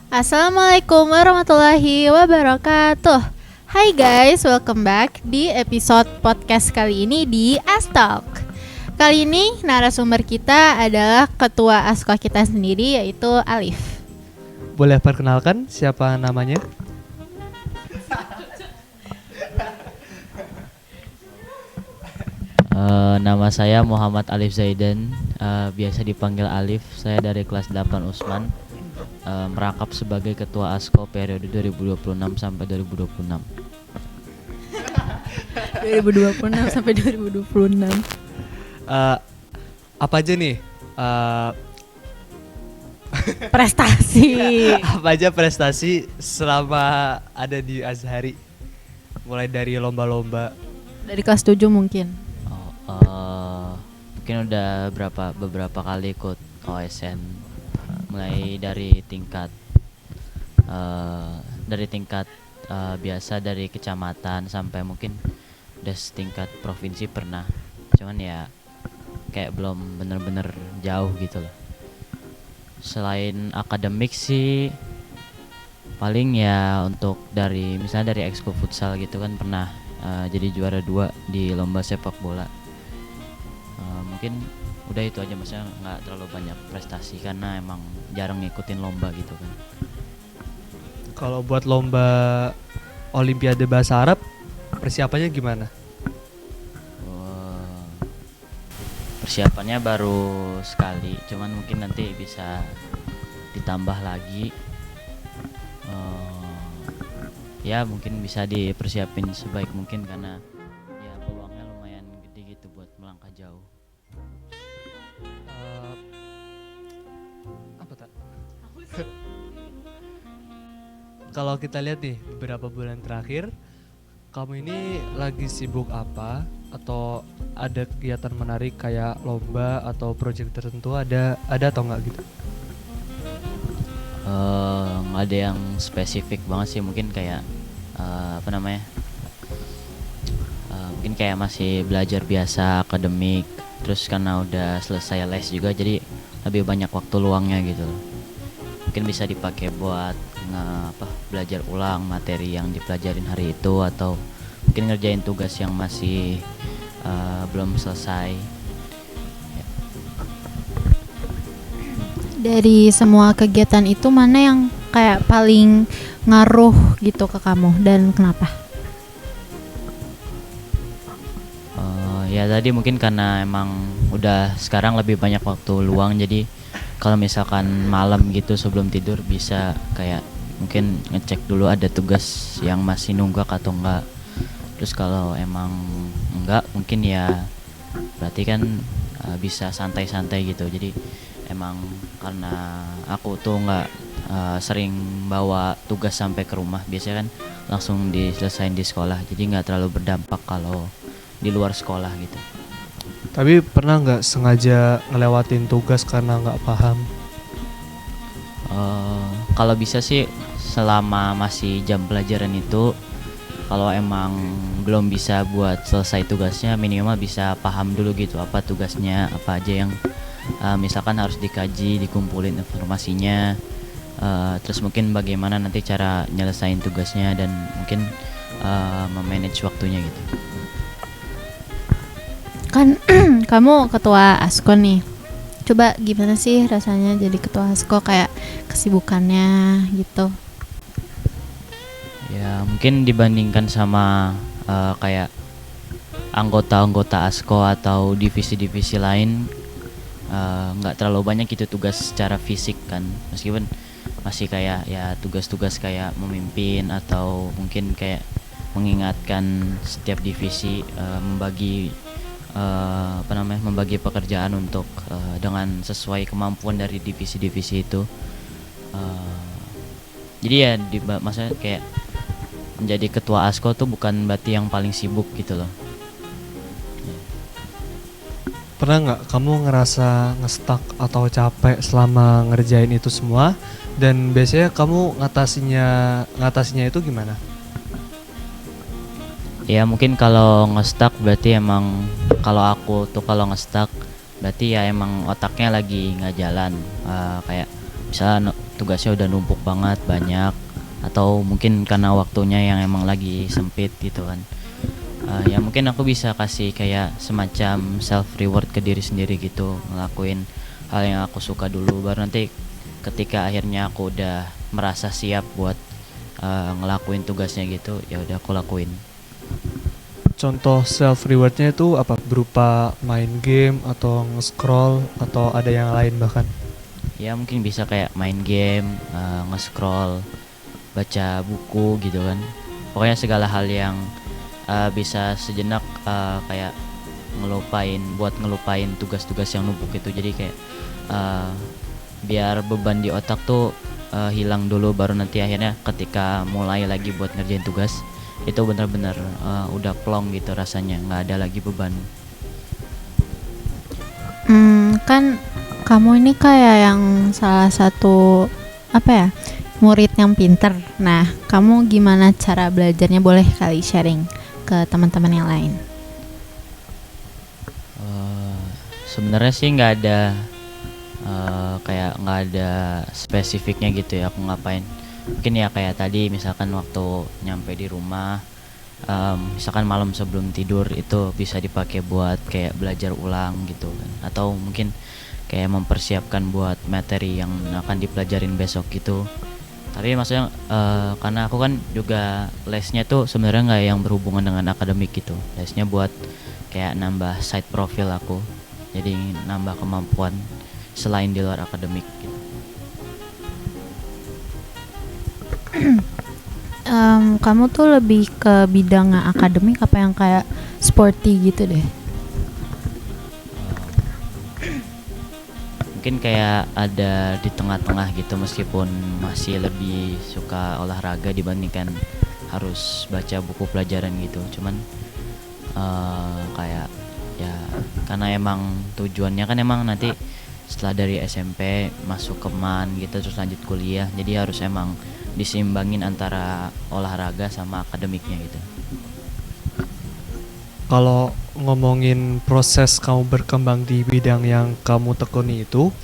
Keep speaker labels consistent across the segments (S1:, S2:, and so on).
S1: Assalamualaikum warahmatullahi wabarakatuh. Hai guys, welcome back di episode podcast kali ini di Astalk. Kali ini narasumber kita adalah ketua ASKO kita sendiri, yaitu Alif.
S2: Boleh perkenalkan siapa namanya?
S3: Nama saya Muhammad Alif Zaidan, biasa dipanggil Alif. Saya dari kelas 8 Usman, merangkap sebagai ketua ASKO periode 2026 sampai 2026.
S1: 2026 sampai 2026.
S2: Apa aja nih?
S1: Prestasi.
S2: Apa aja prestasi selama ada di Azhari? Mulai dari lomba-lomba.
S1: Dari kelas 7 mungkin.
S3: Mungkin udah beberapa kali ikut OSN, mulai dari tingkat biasa dari kecamatan sampai mungkin udah setingkat provinsi pernah. Cuman ya kayak belum bener-bener jauh gitu loh. Selain akademik sih paling ya untuk misalnya dari ekskul futsal gitu kan pernah jadi juara 2 di lomba sepak bola. Mungkin udah itu aja, maksudnya nggak terlalu banyak prestasi karena emang jarang ngikutin lomba gitu kan.
S2: Kalau buat lomba Olimpiade Bahasa Arab, persiapannya gimana?
S3: Persiapannya baru sekali, cuman mungkin nanti bisa ditambah lagi. Ya mungkin bisa dipersiapin sebaik mungkin karena ya peluangnya lumayan gede gitu buat melangkah jauh.
S2: Apa tak? Kalau kita lihat nih beberapa bulan terakhir, kamu ini lagi sibuk apa? Atau ada kegiatan menarik kayak lomba atau proyek tertentu ada atau enggak gitu?
S3: Nggak ada yang spesifik banget sih, mungkin kayak mungkin kayak masih belajar biasa akademik, terus karena udah selesai les juga jadi lebih banyak waktu luangnya gitu. Mungkin bisa dipakai buat belajar ulang materi yang dipelajarin hari itu, atau mungkin ngerjain tugas yang masih belum selesai.
S1: Dari semua kegiatan itu mana yang kayak paling ngaruh gitu ke kamu dan kenapa?
S3: Ya tadi mungkin karena emang udah sekarang lebih banyak waktu luang, jadi kalau misalkan malam gitu sebelum tidur bisa kayak mungkin ngecek dulu ada tugas yang masih nunggak atau enggak. Terus kalau emang enggak mungkin ya berarti kan bisa santai-santai gitu. Jadi emang karena aku tuh nggak sering bawa tugas sampai ke rumah, biasanya kan langsung diselesain di sekolah, jadi nggak terlalu berdampak kalau di luar sekolah gitu.
S2: Tapi pernah nggak sengaja ngelewatin tugas karena nggak paham?
S3: Kalau bisa sih selama masih jam pelajaran itu, kalau emang belum bisa buat selesai tugasnya, minimal bisa paham dulu gitu apa tugasnya, apa aja yang misalkan harus dikaji, dikumpulin informasinya, terus mungkin bagaimana nanti cara nyelesain tugasnya dan mungkin memanage waktunya gitu.
S1: Kan kamu ketua ASKO nih. Coba gimana sih rasanya jadi ketua ASKO, kayak kesibukannya gitu?
S3: Ya mungkin dibandingkan sama kayak anggota-anggota ASKO atau divisi-divisi lain, nggak terlalu banyak itu tugas secara fisik kan, meskipun masih kayak ya tugas-tugas kayak memimpin atau mungkin kayak mengingatkan setiap divisi membagi pekerjaan untuk dengan sesuai kemampuan dari divisi-divisi itu. Jadi ya maksudnya kayak menjadi ketua ASKO tuh bukan berarti yang paling sibuk gitu loh.
S2: Pernah nggak kamu ngerasa ngestak atau capek selama ngerjain itu semua? Dan biasanya kamu ngatasinnya itu gimana?
S3: Ya mungkin kalau ngestak berarti emang, kalau aku tuh kalau ngestak berarti ya emang otaknya lagi nggak jalan, kayak misalnya tugasnya udah numpuk banget banyak, atau mungkin karena waktunya yang emang lagi sempit gitu kan. Ya mungkin aku bisa kasih kayak semacam self reward ke diri sendiri gitu, ngelakuin hal yang aku suka dulu, baru nanti ketika akhirnya aku udah merasa siap buat ngelakuin tugasnya gitu, ya udah aku lakuin.
S2: Contoh self rewardnya itu apa? Berupa main game atau nge-scroll atau ada yang lain bahkan?
S3: Ya mungkin bisa kayak main game, nge-scroll, baca buku gitu kan. Pokoknya segala hal yang bisa sejenak kayak ngelupain tugas-tugas yang numpuk itu. Jadi kayak biar beban di otak tuh hilang dulu, baru nanti akhirnya ketika mulai lagi buat ngerjain tugas itu benar-benar udah plong gitu rasanya, nggak ada lagi beban.
S1: Kan kamu ini kayak yang salah satu apa ya, murid yang pinter. Nah, kamu gimana cara belajarnya? Boleh kali sharing ke teman-teman yang lain.
S3: Sebenarnya sih nggak ada kayak nggak ada spesifiknya gitu ya aku ngapain. Mungkin ya kayak tadi misalkan waktu nyampe di rumah, misalkan malam sebelum tidur itu bisa dipakai buat kayak belajar ulang gitu kan, atau mungkin kayak mempersiapkan buat materi yang akan dipelajarin besok gitu. Tapi maksudnya karena aku kan juga lesnya tuh sebenarnya nggak yang berhubungan dengan akademik gitu, lesnya buat kayak nambah side profile aku, jadi nambah kemampuan selain di luar akademik gitu.
S1: Kamu tuh lebih ke bidang akademik apa yang kayak sporty gitu deh?
S3: Mungkin kayak ada di tengah-tengah gitu, meskipun masih lebih suka olahraga dibandingkan harus baca buku pelajaran gitu. Cuman kayak ya karena emang tujuannya kan emang nanti setelah dari SMP masuk ke MAN gitu terus lanjut kuliah, jadi harus emang diseimbangin antara olahraga sama akademiknya gitu.
S2: Kalau ngomongin proses kamu berkembang di bidang yang kamu tekuni itu,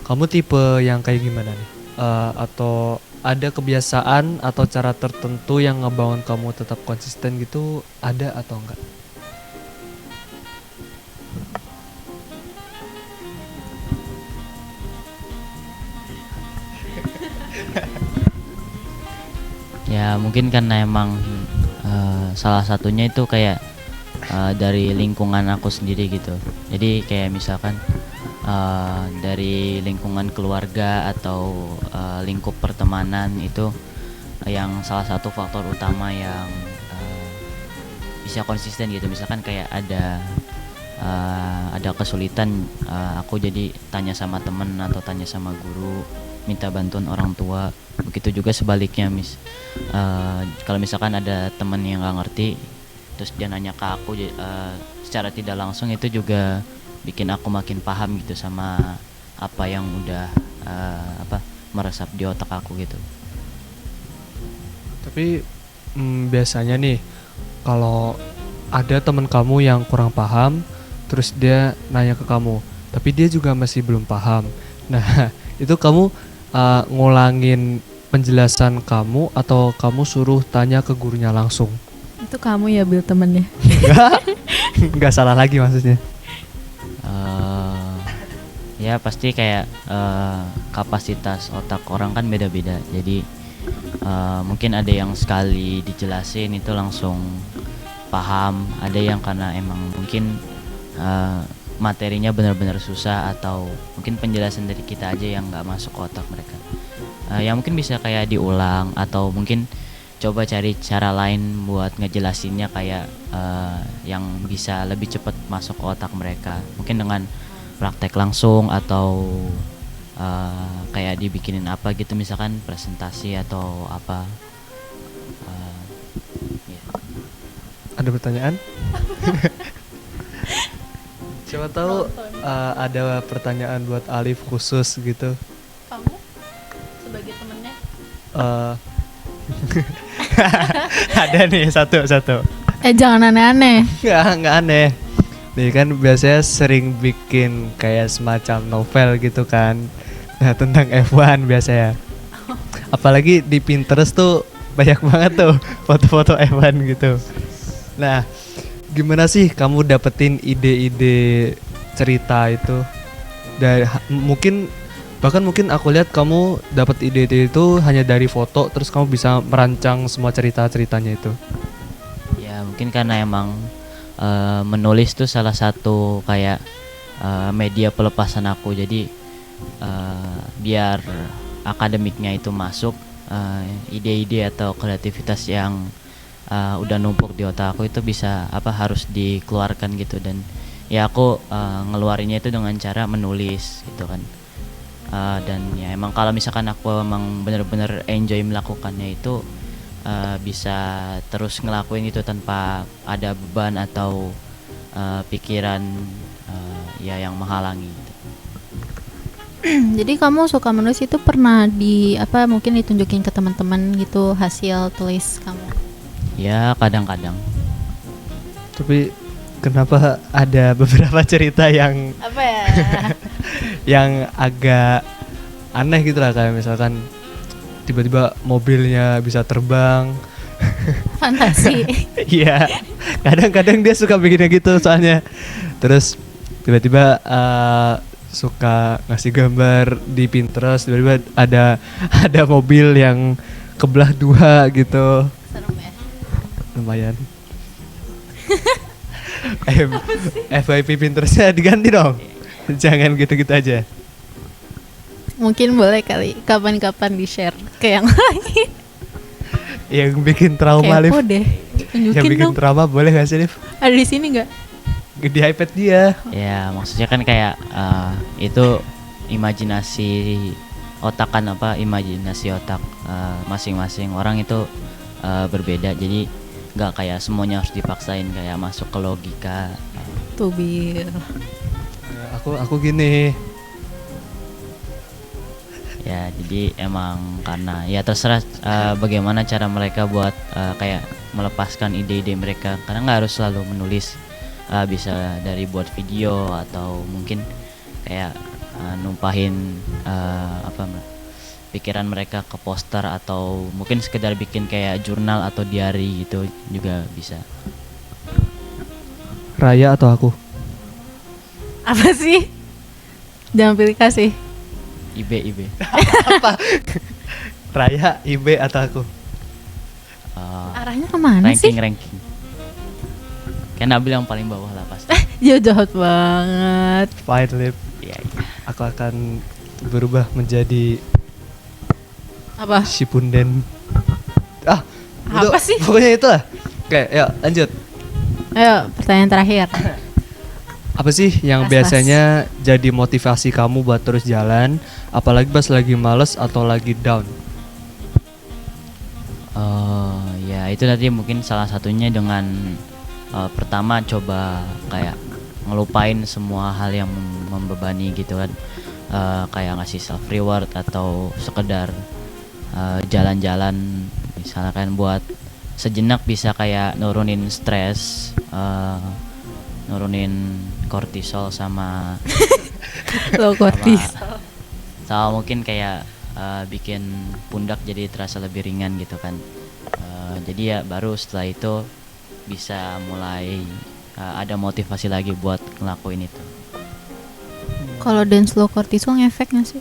S2: kamu tipe yang kayak gimana nih? Atau ada kebiasaan atau cara tertentu yang ngebangun kamu tetap konsisten gitu, ada atau enggak?
S3: Ya mungkin karena emang salah satunya itu kayak dari lingkungan aku sendiri gitu. Jadi kayak misalkan dari lingkungan keluarga atau lingkup pertemanan itu yang salah satu faktor utama yang bisa konsisten gitu. Misalkan kayak ada kesulitan, aku jadi tanya sama temen atau tanya sama guru, minta bantuan orang tua. Begitu juga sebaliknya kalau misalkan ada temen yang nggak ngerti terus dia nanya ke aku secara tidak langsung, itu juga bikin aku makin paham gitu sama apa yang udah meresap di otak aku gitu.
S2: Tapi biasanya nih kalau ada teman kamu yang kurang paham terus dia nanya ke kamu, tapi dia juga masih belum paham. Nah, itu kamu ngulangin penjelasan kamu atau kamu suruh tanya ke gurunya langsung?
S1: Itu kamu ya Bil temennya?
S2: Enggak salah lagi maksudnya.
S3: Ya pasti kayak kapasitas otak orang kan beda-beda. Jadi mungkin ada yang sekali dijelasin itu langsung paham, ada yang karena emang mungkin materinya benar-benar susah, atau mungkin penjelasan dari kita aja yang nggak masuk ke otak mereka. Ya mungkin bisa kayak diulang, atau mungkin coba cari cara lain buat ngejelasinnya kayak yang bisa lebih cepat masuk ke otak mereka. Mungkin dengan praktek langsung, atau kayak dibikinin apa gitu, misalkan presentasi atau apa. Yeah.
S2: Ada pertanyaan? Siapa tahu ada pertanyaan buat Alif khusus gitu.
S1: Kamu sebagai temennya?
S2: Ada nih satu.
S1: Jangan aneh-aneh.
S2: Nggak aneh. Nih kan biasanya sering bikin kayak semacam novel gitu kan. Nah, tentang F1 biasa ya. Apalagi di Pinterest tuh banyak banget tuh foto-foto F1 gitu. Nah, gimana sih kamu dapetin ide-ide cerita itu? Dari mungkin bahkan mungkin aku lihat kamu dapat ide-ide itu hanya dari foto, terus kamu bisa merancang semua cerita-ceritanya itu.
S3: Ya mungkin karena emang menulis tuh salah satu kayak media pelepasan aku. Jadi biar akademiknya itu masuk, ide-ide atau kreativitas yang udah numpuk di otak aku itu bisa harus dikeluarkan gitu. Dan ya aku ngeluarinnya itu dengan cara menulis gitu kan. Dan ya emang kalau misalkan aku emang bener-bener enjoy melakukannya itu bisa terus ngelakuin itu tanpa ada beban atau pikiran ya yang menghalangi gitu.
S1: Jadi kamu suka menulis itu pernah mungkin ditunjukin ke teman-teman gitu hasil tulis kamu?
S3: Ya kadang-kadang.
S2: Tapi kenapa ada beberapa cerita yang
S1: Apa ya?
S2: yang agak aneh gitu lah, kayak misalkan tiba-tiba mobilnya bisa terbang.
S1: Fantasi.
S2: Iya, kadang-kadang dia suka bikinnya gitu soalnya. Terus tiba-tiba suka ngasih gambar di Pinterest, tiba-tiba ada mobil yang kebelah dua gitu.
S1: Serem ya.
S2: Lumayan. FYP Pinterestnya diganti dong. Jangan gitu-gitu aja.
S1: Mungkin boleh kali kapan-kapan di-share ke yang lain.
S2: Yang bikin trauma, Liv.
S1: Kepo deh.
S2: Yang
S1: Tunjukin
S2: bikin
S1: dong.
S2: trauma boleh gak sih, Liv?
S1: Ada di sini nggak?
S2: Di iPad dia.
S3: Ya maksudnya kan kayak itu imajinasi otak kan, imajinasi otak masing-masing orang itu berbeda. Jadi nggak kayak semuanya harus dipaksain kayak masuk ke logika.
S1: Tuh Bir.
S2: Aku gini.
S3: Ya jadi emang karena ya terserah bagaimana cara mereka buat kayak melepaskan ide-ide mereka, karena nggak harus selalu menulis. Bisa dari buat video atau mungkin kayak numpahin pikiran mereka ke poster, atau mungkin sekedar bikin kayak jurnal atau diary gitu juga bisa.
S2: Raya atau aku?
S1: Apa sih? Jangan pilih kasih.
S3: IB
S2: Apa? Raya, IB atau aku?
S1: Arahnya kemana sih?
S3: ranking kayak Nabil yang paling bawah lah pasti.
S1: Ya jahat banget.
S2: Fine, Liv.
S3: Iya.
S2: Aku akan berubah menjadi
S1: Apa?
S2: Shippuden.
S1: Apa sih?
S2: Pokoknya itu lah. Oke, yuk lanjut.
S1: Ayo, pertanyaan terakhir.
S2: Apa sih yang
S1: Las-las.
S2: biasanya jadi motivasi kamu buat terus jalan, apalagi pas lagi males atau lagi down?
S3: Ya itu tadi mungkin salah satunya dengan pertama coba kayak ngelupain semua hal yang membebani gitu kan. Kayak ngasih self reward atau sekedar jalan-jalan misalkan buat sejenak bisa kayak nurunin stres, nurunin kortisol sama
S1: Lo kortis.
S3: sama mungkin kayak bikin pundak jadi terasa lebih ringan gitu kan. Jadi ya baru setelah itu bisa mulai ada motivasi lagi buat ngelakuin itu.
S1: Kalau dance low cortisol ngefek nggak sih?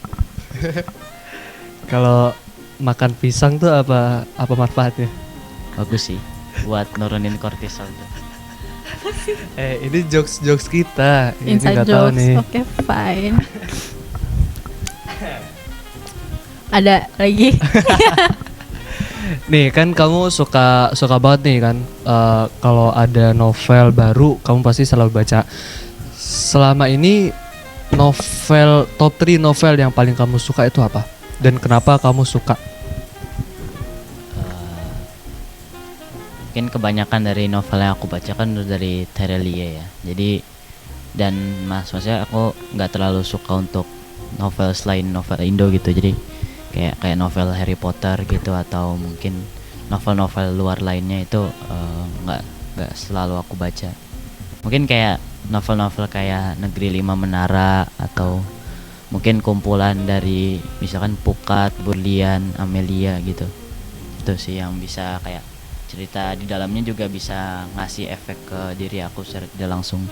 S2: Kalau makan pisang tuh apa manfaatnya?
S3: Bagus sih buat nurunin kortisol tuh.
S2: Ini jokes kita. Ini
S1: Inside
S2: nggak tahu
S1: jokes.
S2: nih.
S1: Oke, fine. Ada lagi?
S2: Nih kan kamu suka banget nih kan, kalau ada novel baru kamu pasti selalu baca. Selama ini novel top 3 novel yang paling kamu suka itu apa? Dan kenapa kamu suka?
S3: Mungkin kebanyakan dari novel yang aku baca kan dari Terelie ya. Jadi dan maksudnya aku nggak terlalu suka untuk novel selain novel Indo gitu. Jadi kayak novel Harry Potter gitu atau mungkin novel-novel luar lainnya itu nggak selalu aku baca. Mungkin kayak novel-novel kayak Negeri Lima Menara atau mungkin kumpulan dari misalkan Pukat, Burlian, Amelia gitu. Itu sih yang bisa kayak cerita di dalamnya juga bisa ngasih efek ke diri aku secara tidak langsung,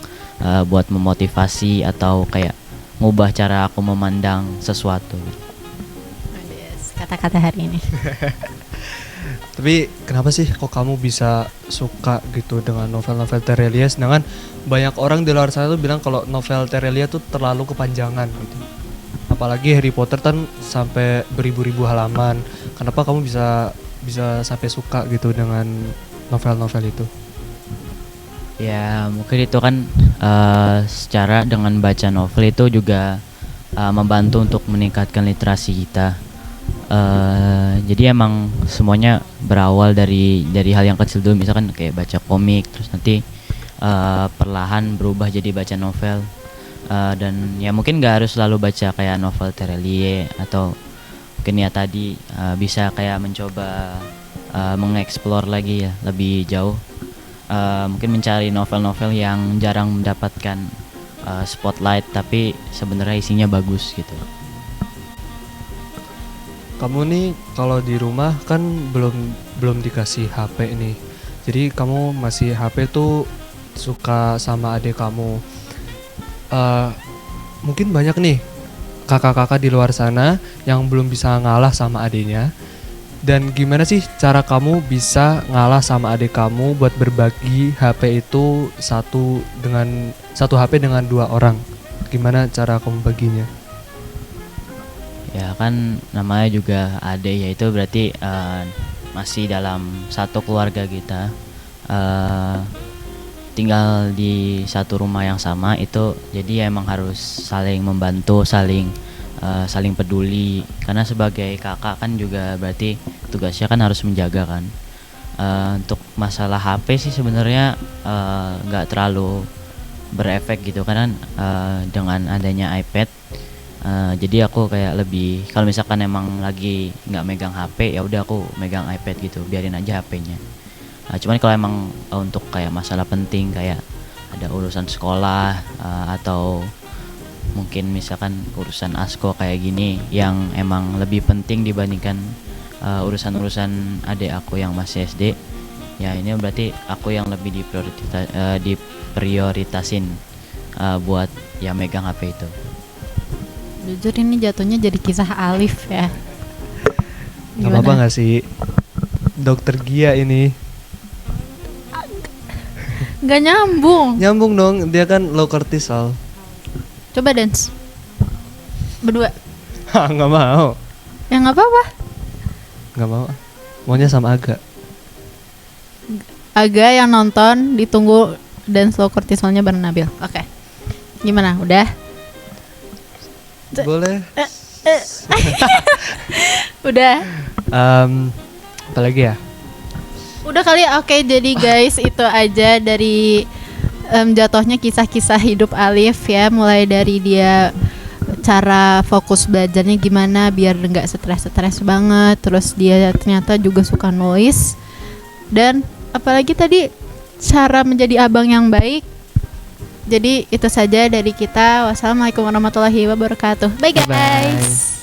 S3: buat memotivasi atau kayak ngubah cara aku memandang sesuatu.
S1: Kata-kata hari ini.
S2: Tapi kenapa sih kok kamu bisa suka gitu dengan novel-novel Terelia, sedangkan banyak orang di luar sana tuh bilang kalau novel Terelia tuh terlalu kepanjangan gitu. Apalagi Harry Potter kan sampai beribu-ribu halaman. Kenapa kamu bisa sampai suka gitu dengan novel-novel itu?
S3: Ya mungkin itu kan secara dengan baca novel itu juga membantu untuk meningkatkan literasi kita. Jadi emang semuanya berawal dari hal yang kecil dulu, misalkan kayak baca komik, terus nanti perlahan berubah jadi baca novel. Dan ya mungkin gak harus selalu baca kayak novel Terelie, atau mungkin ya tadi bisa kayak mencoba mengeksplor lagi ya lebih jauh, mungkin mencari novel-novel yang jarang mendapatkan spotlight tapi sebenarnya isinya bagus gitu.
S2: Kamu nih kalau di rumah kan belum dikasih HP nih. Jadi kamu masih HP tuh suka sama adik kamu. Mungkin banyak nih kakak-kakak di luar sana yang belum bisa ngalah sama adiknya. Dan gimana sih cara kamu bisa ngalah sama adik kamu buat berbagi HP itu satu HP dengan 2 orang? Gimana cara kamu baginya?
S3: Ya kan namanya juga adik ya, itu berarti masih dalam satu keluarga kita, tinggal di satu rumah yang sama itu, jadi ya emang harus saling membantu, saling peduli, karena sebagai kakak kan juga berarti tugasnya kan harus menjaga kan. Untuk masalah HP sih sebenarnya nggak terlalu berefek gitu, karena dengan adanya iPad, jadi aku kayak lebih, kalau misalkan emang lagi nggak megang HP ya udah aku megang iPad gitu, biarin aja HP-nya. Cuman kalau emang untuk kayak masalah penting kayak ada urusan sekolah, atau mungkin misalkan urusan asko kayak gini yang emang lebih penting dibandingkan urusan-urusan adik aku yang masih SD, ya ini berarti aku yang lebih diprioritasin buat ya megang HP itu.
S1: Jujur ini jatuhnya jadi kisah Alif ya.
S2: Gak apa-apa gak sih? Dokter Gia ini.
S1: Gak nyambung.
S2: Nyambung dong, dia kan low cortisol.
S1: Coba dance berdua.
S2: Gak mau.
S1: Ya gak apa-apa.
S2: Gak mau. Maunya sama Aga.
S1: Aga yang nonton ditunggu dance low cortisolnya bareng Nabil. Oke. Gimana? Udah?
S2: Boleh.
S1: Udah.
S2: Apalagi ya?
S1: Udah kali ya. Oke, jadi guys itu aja dari jatuhnya kisah-kisah hidup Alif ya, mulai dari dia cara fokus belajarnya gimana biar nggak stres banget, terus dia ternyata juga suka nulis, dan apalagi tadi cara menjadi abang yang baik. Jadi itu saja dari kita. Wassalamualaikum warahmatullahi wabarakatuh. Bye guys.
S2: Bye-bye.